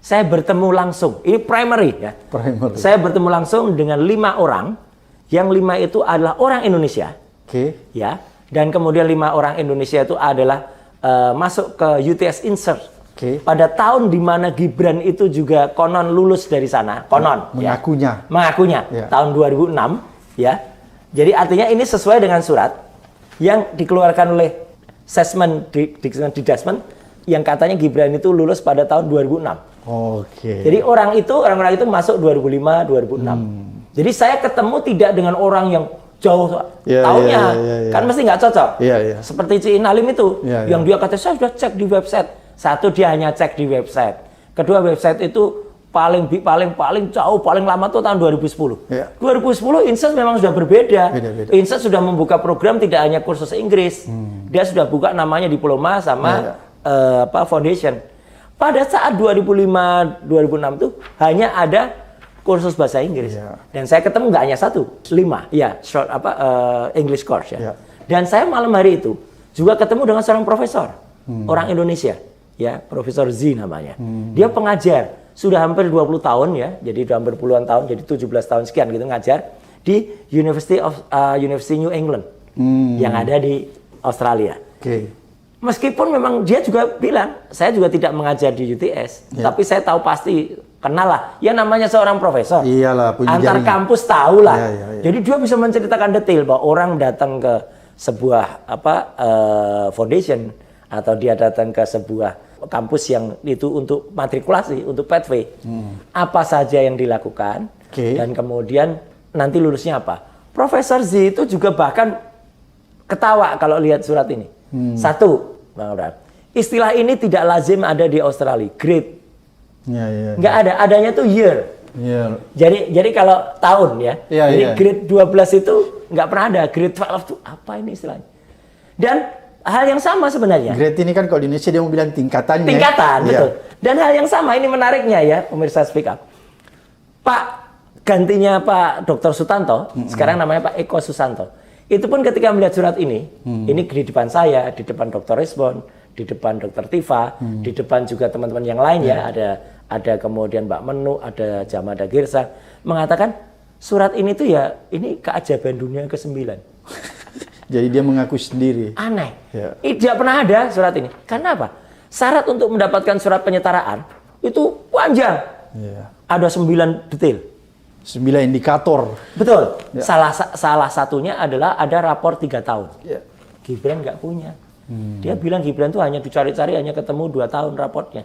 saya bertemu langsung. Ini primary ya. Primary. Saya bertemu langsung dengan 5 orang, yang 5 itu adalah orang Indonesia. Oke. Ya. Dan kemudian 5 orang Indonesia itu adalah masuk ke UTS Insert. Oke. Pada tahun di mana Gibran itu juga konon lulus dari sana, konon. Mengakunya. Ya. Mengakunya. Ya. Tahun 2006, ya. Jadi artinya ini sesuai dengan surat yang dikeluarkan oleh Didasmen yang katanya Gibran itu lulus pada tahun 2006. Oke. Jadi orang-orang itu masuk 2005, 2006. Jadi saya ketemu tidak dengan orang yang jauh tahunnya, kan mesti nggak cocok. Seperti Ci Inalim itu, yang dia kata saya sudah cek di website. Satu, dia hanya cek di website. Kedua, website itu paling jauh, paling lama tuh tahun 2010. 2010 Insert memang sudah berbeda. Insert sudah membuka program tidak hanya kursus Inggris, dia sudah buka namanya diploma sama foundation. Pada saat 2005, 2006 tuh hanya ada kursus bahasa Inggris. Dan saya ketemu nggak hanya 1, 5. Ya, short English course ya. Dan saya malam hari itu juga ketemu dengan seorang profesor, orang Indonesia, ya, Profesor Z namanya. Dia pengajar, sudah hampir 20 tahun ya, jadi sudah hampir puluhan tahun, jadi 17 tahun sekian gitu ngajar di University New England yang ada di Australia. Meskipun memang dia juga bilang, saya juga tidak mengajar di UTS, tapi saya tahu pasti, kenal lah. Ya namanya seorang profesor. Iyalah, punya antar jaringan. Kampus tahu lah. Jadi dia bisa menceritakan detail bahwa orang datang ke sebuah foundation atau dia datang ke sebuah kampus yang itu untuk matrikulasi, untuk pathway. Apa saja yang dilakukan dan kemudian nanti lulusnya apa. Profesor Z itu juga bahkan ketawa kalau lihat surat ini. Satu, Bang Abraham, istilah ini tidak lazim ada di Australia, grade. Nggak ada, adanya tuh year. Jadi kalau tahun ya, jadi grade 12 itu nggak pernah ada, grade 12 itu apa ini istilahnya. Dan hal yang sama sebenarnya. Grade ini kan kalau di Indonesia dia mau bilang tingkatannya. Tingkatan, betul. Dan hal yang sama ini menariknya ya, pemirsa Speak Up. Pak, gantinya Pak Dr. Sutanto, sekarang namanya Pak Eko Susanto. Itu pun ketika melihat surat ini di depan saya, di depan Dr. Resbon, di depan Dr. Tifa, di depan juga teman-teman yang lain ya, ada kemudian Mbak Menu, ada Jamada Girsa, mengatakan surat ini tuh ya, ini keajaiban dunia ke-9. Jadi dia mengaku sendiri. Aneh. Tidak pernah ada surat ini. Karena apa? Syarat untuk mendapatkan surat penyetaraan itu panjang. Ada 9 detail. 9 indikator. Betul. Salah satunya adalah ada rapor 3 tahun. Gibran nggak punya. Dia bilang Gibran tuh hanya dicari-cari, hanya ketemu 2 tahun raportnya.